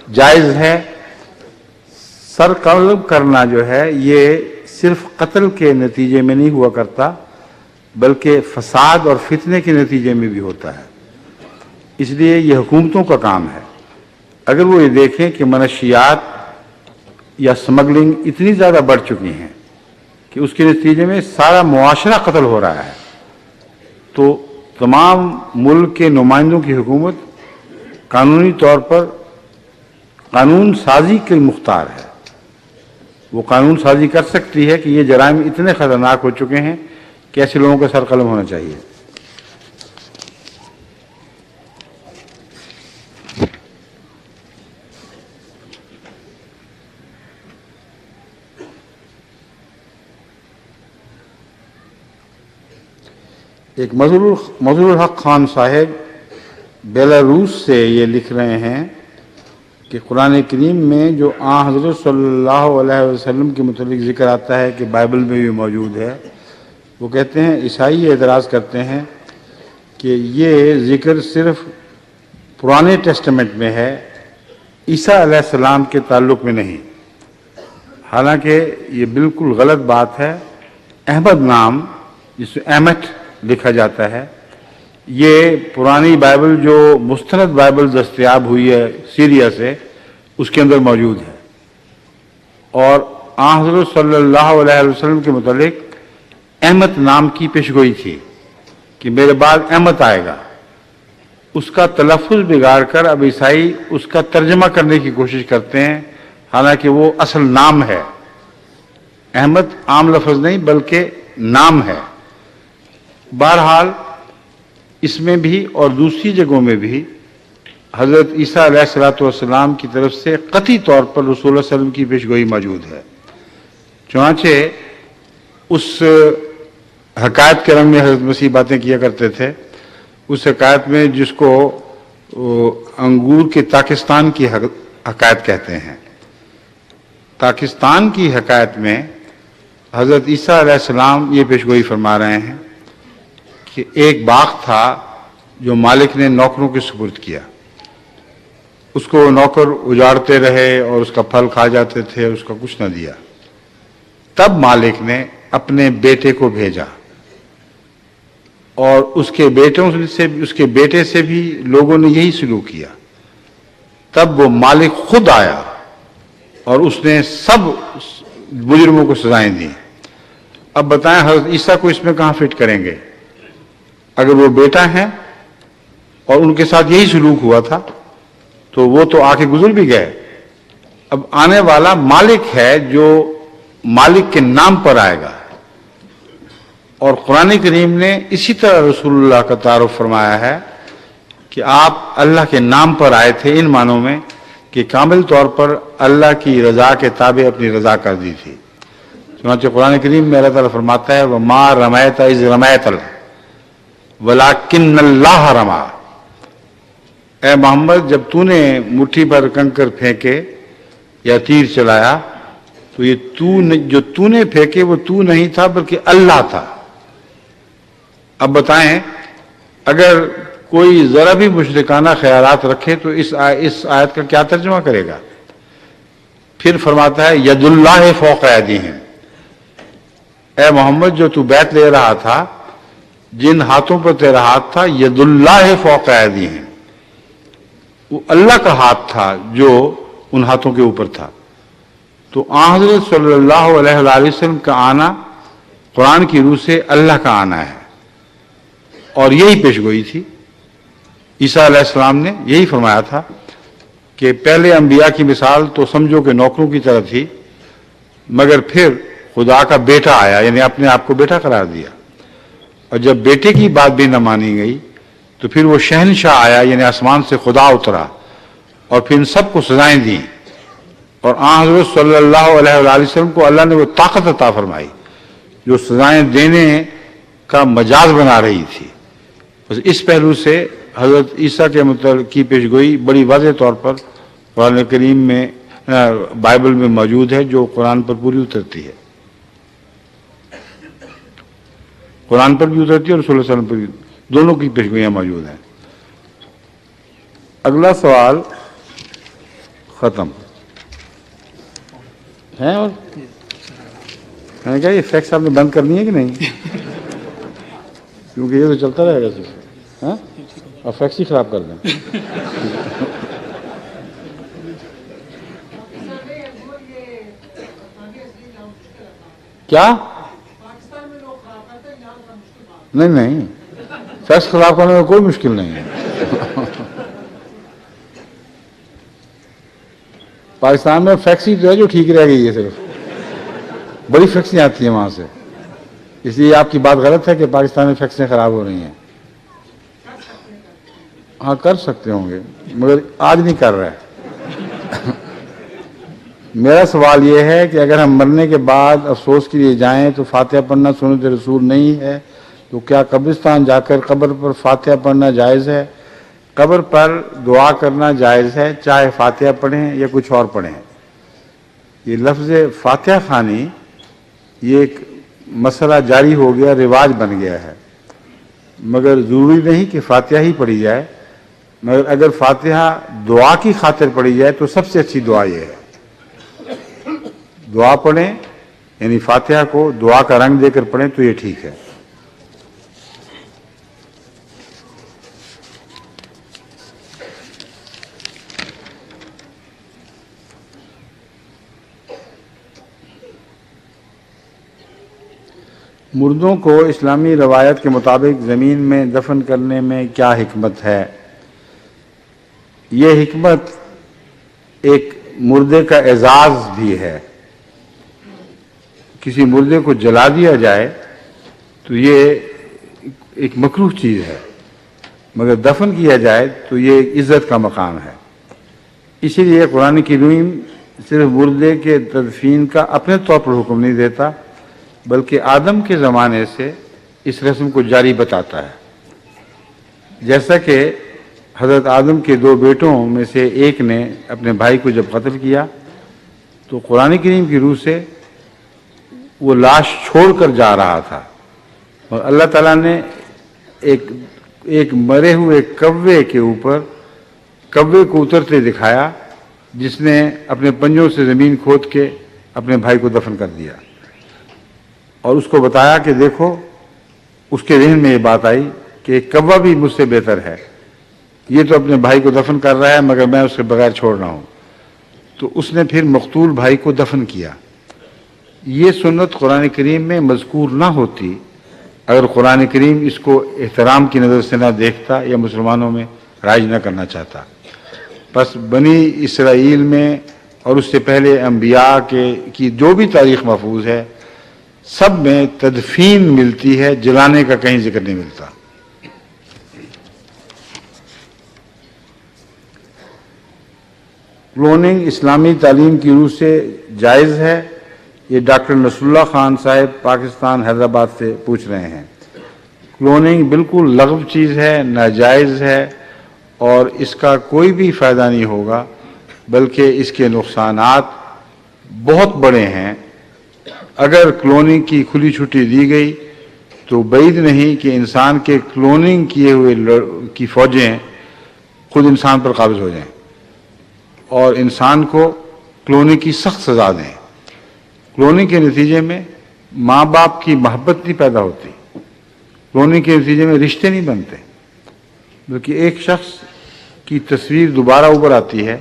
جائز ہے. سر قلب کرنا جو ہے یہ صرف قتل کے نتیجے میں نہیں ہوا کرتا بلکہ فساد اور فتنے کے نتیجے میں بھی ہوتا ہے. اس لیے یہ حکومتوں کا کام ہے. اگر وہ یہ دیکھیں کہ منشیات یا سمگلنگ اتنی زیادہ بڑھ چکی ہیں کہ اس کے نتیجے میں سارا معاشرہ قتل ہو رہا ہے تو تمام ملک کے نمائندوں کی حکومت قانونی طور پر قانون سازی کے مختار ہے. وہ قانون سازی کر سکتی ہے کہ یہ جرائم اتنے خطرناک ہو چکے ہیں کہ ایسے لوگوں کا سر قلم ہونا چاہیے. ایک مظہور الحق خان صاحب بیلاروس سے یہ لکھ رہے ہیں کہ قرآن کریم میں جو حضرت صلی اللہ علیہ وسلم کے متعلق ذکر آتا ہے کہ بائبل میں بھی موجود ہے، وہ کہتے ہیں عیسائی اعتراض کرتے ہیں کہ یہ ذکر صرف پرانے ٹیسٹمنٹ میں ہے، عیسیٰ علیہ السلام کے تعلق میں نہیں. حالانکہ یہ بالکل غلط بات ہے. احمد نام جس میں احمد لکھا جاتا ہے، یہ پرانی بائبل جو مستند بائبل دستیاب ہوئی ہے سیریا سے، اس کے اندر موجود ہے. اور حضرت صلی اللہ علیہ وسلم کے متعلق احمد نام کی پیشگوئی تھی کہ میرے بعد احمد آئے گا. اس کا تلفظ بگاڑ کر اب عیسائی اس کا ترجمہ کرنے کی کوشش کرتے ہیں، حالانکہ وہ اصل نام ہے. احمد عام لفظ نہیں بلکہ نام ہے. بہرحال اس میں بھی اور دوسری جگہوں میں بھی حضرت عیسیٰ علیہ السلام کی طرف سے قطعی طور پر رسول اللہ علیہ وسلم کی پیشگوئی موجود ہے. چنانچہ اس حکایت کے رنگ میں حضرت مسیح باتیں کیا کرتے تھے. اس حکایت میں جس کو انگور کے پاکستان کی حکایت کہتے ہیں، پاکستان کی حکایت میں حضرت عیسیٰ علیہ السلام یہ پیشگوئی فرما رہے ہیں کہ ایک باغ تھا جو مالک نے نوکروں کے سپرد کیا. اس کو نوکر اجاڑتے رہے اور اس کا پھل کھا جاتے تھے، اس کا کچھ نہ دیا. تب مالک نے اپنے بیٹے کو بھیجا اور اس کے بیٹے سے بھی لوگوں نے یہی سلوک کیا. تب وہ مالک خود آیا اور اس نے سب مجرموں کو سزائیں دی. اب بتائیں حضرت عیسیٰ کو اس میں کہاں فٹ کریں گے؟ اگر وہ بیٹا ہیں اور ان کے ساتھ یہی سلوک ہوا تھا تو وہ تو آ کے گزر بھی گئے. اب آنے والا مالک ہے جو مالک کے نام پر آئے گا. اور قرآن کریم نے اسی طرح رسول اللہ کا تعارف فرمایا ہے کہ آپ اللہ کے نام پر آئے تھے، ان معنوں میں کہ کامل طور پر اللہ کی رضا کے تابع اپنی رضا کر دی تھی. چنانچہ قرآن کریم میں اللہ تعالیٰ فرماتا ہے وَمَا رَمَيْتَ إِذْ رَمَيْتَ وَلَكِنَّ اللَّهَ رَمَى. اے محمد جب تو نے مٹھی پر کنکر پھینکے یا تیر چلایا تو یہ جو تو نے پھینکے وہ تو نہیں تھا بلکہ اللہ تھا. اب بتائیں اگر کوئی ذرا بھی مشرکانہ خیالات رکھے تو اس آیت کا کیا ترجمہ کرے گا؟ پھر فرماتا ہے ید اللہ فوق ایدیہم. اے محمد جو تو بیعت لے رہا تھا، جن ہاتھوں پر تیرا ہاتھ تھا، ید اللہ فوق ایدیہم، وہ اللہ کا ہاتھ تھا جو ان ہاتھوں کے اوپر تھا. تو حضرت صلی اللہ علیہ وآلہ وسلم کا آنا قرآن کی روح سے اللہ کا آنا ہے اور یہی پیشگوئی تھی. عیسیٰ علیہ السلام نے یہی فرمایا تھا کہ پہلے انبیاء کی مثال تو سمجھو کہ نوکروں کی طرح تھی، مگر پھر خدا کا بیٹا آیا، یعنی اپنے آپ کو بیٹا قرار دیا. اور جب بیٹے کی بات بھی نہ مانی گئی تو پھر وہ شہنشاہ آیا، یعنی آسمان سے خدا اترا اور پھر ان سب کو سزائیں دیں. اور حضرت صلی اللہ علیہ وآلہ وسلم کو اللہ نے وہ طاقت عطا فرمائی جو سزائیں دینے کا مجاز بنا رہی تھی. بس اس پہلو سے حضرت عیسیٰ کے متعلق کی پیشگوئی بڑی واضح طور پر قرآن کریم میں بائبل میں موجود ہے، جو قرآن پر پوری اترتی ہے. قرآن پر بھی اترتی ہے اور رسول اللہ صلی اللہ علیہ وسلم پر بھی، دونوں کی پیشگوئیاں موجود ہیں. اگلا سوال ختم ہیں. اور میں نے کہا یہ فیکس آپ نے بند کرنی ہے کہ نہیں؟ کیونکہ یہ تو چلتا رہے گا صرف. ہاں اور فیکس ہی خراب کر دیں. کیا؟ نہیں فیکس خراب کرنے میں کوئی مشکل نہیں ہے. پاکستان میں فیکس ہی جو ہے جو ٹھیک رہ گئی ہے، صرف بڑی فیکسیں آتی ہیں وہاں سے. اس لیے آپ کی بات غلط ہے کہ پاکستان میں فیکسیں خراب ہو رہی ہیں. ہاں کر سکتے ہوں گے مگر آج نہیں کر رہے. میرا سوال یہ ہے کہ اگر ہم مرنے کے بعد افسوس کے لیے جائیں تو فاتحہ پڑھنا سنت رسول نہیں ہے، تو کیا قبرستان جا کر قبر پر فاتحہ پڑھنا جائز ہے؟ قبر پر دعا کرنا جائز ہے، چاہے فاتحہ پڑھیں یا کچھ اور پڑھیں. یہ لفظ فاتحہ خوانی یہ ایک مسئلہ جاری ہو گیا، رواج بن گیا ہے. مگر ضروری نہیں کہ فاتحہ ہی پڑھی جائے، مگر اگر فاتحہ دعا کی خاطر پڑھی جائے تو سب سے اچھی دعا یہ ہے دعا پڑھیں، یعنی فاتحہ کو دعا کا رنگ دے کر پڑھیں تو یہ ٹھیک ہے. مردوں کو اسلامی روایت کے مطابق زمین میں دفن کرنے میں کیا حکمت ہے؟ یہ حکمت ایک مردے کا اعزاز بھی ہے. کسی مردے کو جلا دیا جائے تو یہ ایک مکروہ چیز ہے، مگر دفن کیا جائے تو یہ ایک عزت کا مقام ہے. اسی لیے قرآن کریم صرف مردے کے تدفین کا اپنے طور پر حکم نہیں دیتا، بلکہ آدم کے زمانے سے اس رسم کو جاری بتاتا ہے. جیسا کہ حضرت آدم کے 2 بیٹوں میں سے ایک نے اپنے بھائی کو جب قتل کیا تو قرآن کریم کی روح سے وہ لاش چھوڑ کر جا رہا تھا، اور اللہ تعالیٰ نے ایک مرے ہوئے کوے کے اوپر کوے کو اترتے دکھایا، جس نے اپنے پنجوں سے زمین کھود کے اپنے بھائی کو دفن کر دیا، اور اس کو بتایا کہ دیکھو، اس کے ذہن میں یہ بات آئی کہ ایک کوا بھی مجھ سے بہتر ہے، یہ تو اپنے بھائی کو دفن کر رہا ہے مگر میں اس کے بغیر چھوڑ رہا ہوں. تو اس نے پھر مقتول بھائی کو دفن کیا. یہ سنت قرآن کریم میں مذکور نہ ہوتی اگر قرآن کریم اس کو احترام کی نظر سے نہ دیکھتا یا مسلمانوں میں رائج نہ کرنا چاہتا. بس بنی اسرائیل میں اور اس سے پہلے انبیاء کی جو بھی تاریخ محفوظ ہے سب میں تدفین ملتی ہے، جلانے کا کہیں ذکر نہیں ملتا. کلوننگ اسلامی تعلیم کی روح سے جائز ہے؟ یہ ڈاکٹر نصر اللہ خان صاحب پاکستان حیدرآباد سے پوچھ رہے ہیں. کلوننگ بالکل لغو چیز ہے، ناجائز ہے، اور اس کا کوئی بھی فائدہ نہیں ہوگا، بلکہ اس کے نقصانات بہت بڑے ہیں. اگر کلوننگ کی کھلی چھٹی دی گئی تو بعید نہیں کہ انسان کے کلوننگ کیے ہوئے کی فوجیں خود انسان پر قابض ہو جائیں اور انسان کو کلوننگ کی سخت سزا دیں. کلوننگ کے نتیجے میں ماں باپ کی محبت نہیں پیدا ہوتی، کلوننگ کے نتیجے میں رشتے نہیں بنتے، بلکہ ایک شخص کی تصویر دوبارہ اوپر آتی ہے